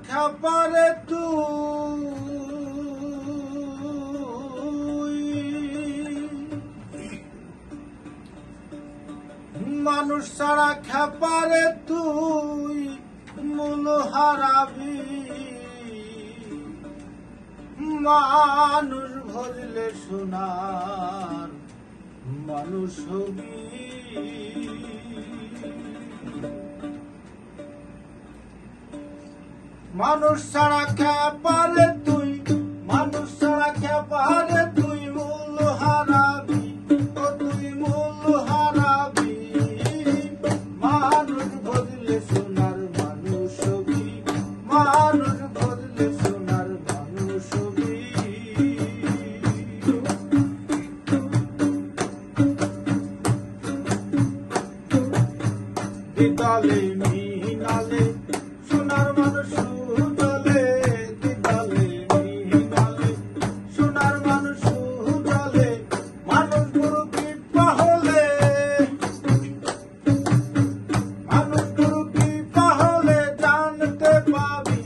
খেপারে তুই, মানুষ ছাড়া খেপারে তুই মূল হারাবি। মানুষ ভরলে সোনার মানুষ হবি। মানুষ ছাড়া খেপারে তুই, মানুষ ছাড়া খেপারে তুই মূল হারাবি। ও তুই মূল হারাবি। মানুষ ভরলে সোনার মানুষ হবি। মানুষ ভরলে সোনার মানুষ হবি। দিতালে মিহিনালে সোনার মানুষ উজালে, দিতালে মিহিনালে সোনার মানুষ উজালে। মানুষ গুরু কৃপা হলে, মানুষ গুরু কৃপা হলে জানতে পাবি।